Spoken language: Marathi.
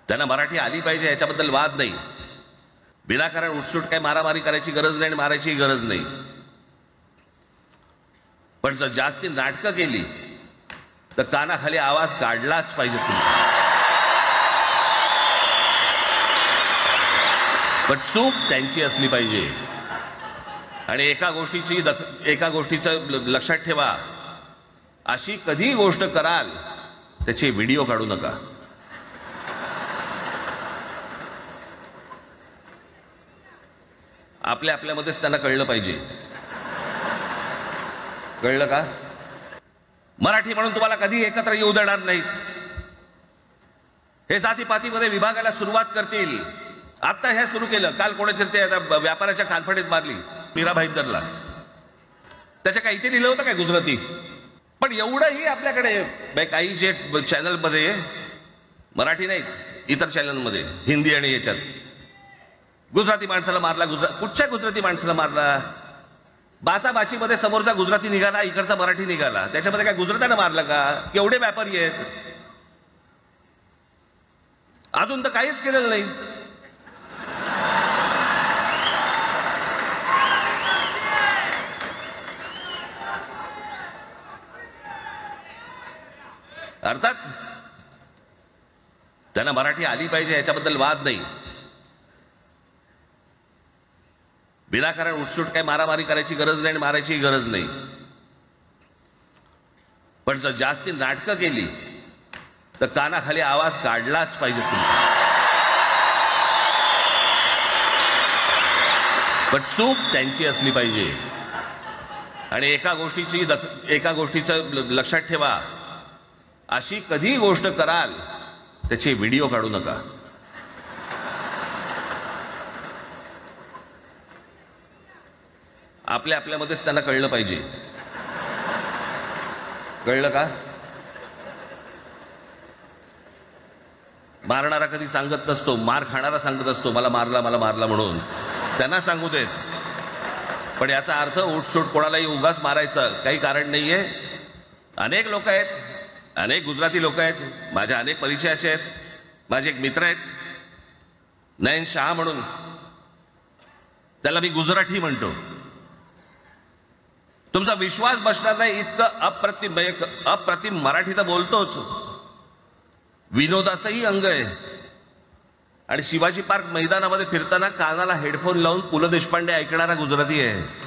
त्यांना मराठी आली पाहिजे याच्याबद्दल वाद नाही. विनाकारण उठसूट काही मारामारी करायची गरज नाही आणि मारायची गरज नाही. पण जर जास्ती नाटकं केली तर कानाखाली आवाज काढलाच पाहिजे तुम्ही. पण चूक त्यांची असली पाहिजे. आणि एका गोष्टीचं लक्षात ठेवा, अशी कधी गोष्ट कराल त्याचे व्हिडिओ काढू नका. आपल्यामध्येच त्यांना कळलं पाहिजे. कळलं का? मराठी म्हणून तुम्हाला कधी एकत्र येऊ देणार नाहीत. हे जातीपातीमध्ये विभागाला सुरुवात करतील. आता हे सुरू केलं. काल कोणाच्या ते व्यापाराच्या कानफडीत मारली मीरा भाईंदरला. त्याच्या काही इथे लिहिलं होतं काय गुजराती? पण एवढंही आपल्याकडे काही जे चॅनलमध्ये मराठी नाहीत, इतर चॅनलमध्ये हिंदी आणि याच्यात गुजराती माणसाला मारला. कुठच्या गुजराती माणसाला मारला? बाचाबाचीमध्ये समोरचा गुजराती निघाला, इकडचा मराठी निघाला. त्याच्यामध्ये काय गुजरात्यानं मारलं का? केवढे व्यापारी आहेत? अजून तर काहीच केलेलं नाही. अर्थात त्यांना मराठी आली पाहिजे याच्याबद्दल वाद नाही. विनाकारण उठसूट काही मारामारी करायची गरज नाही आणि मारायची गरज नाही. पण जर जास्ती नाटकं केली तर कानाखाली आवाज काढलाच पाहिजे तुम्ही. पण चूक त्यांची असली पाहिजे. आणि एका गोष्टीचं लक्षात ठेवा, अशी कधी गोष्ट कराल त्याचे व्हिडिओ काढू नका. आपल्यामध्येच त्यांना कळलं पाहिजे. कळलं का? मारणारा कधी सांगत नसतो, मार खाणारा सांगत असतो मला मारला म्हणून. त्यांना सांगू देत. पण याचा अर्थ उठसूट कोणालाही उगाच मारायचं काही कारण नाहीये. अनेक लोक आहेत, अनेक गुजराती लोक आहेत, माझ्या अनेक परिचयाचे आहेत. माझे एक मित्र आहेत नयन शहा म्हणून, त्याला मी गुजराती म्हणतो. तुमचा विश्वास बसणार नाही इतकं अप्रतिम मराठी तर बोलतोच. विनोदाचंही अंग आहे. आणि शिवाजी पार्क मैदानामध्ये फिरताना कानाला हेडफोन लावून पु ल देशपांडे ऐकणारा गुजराती आहे.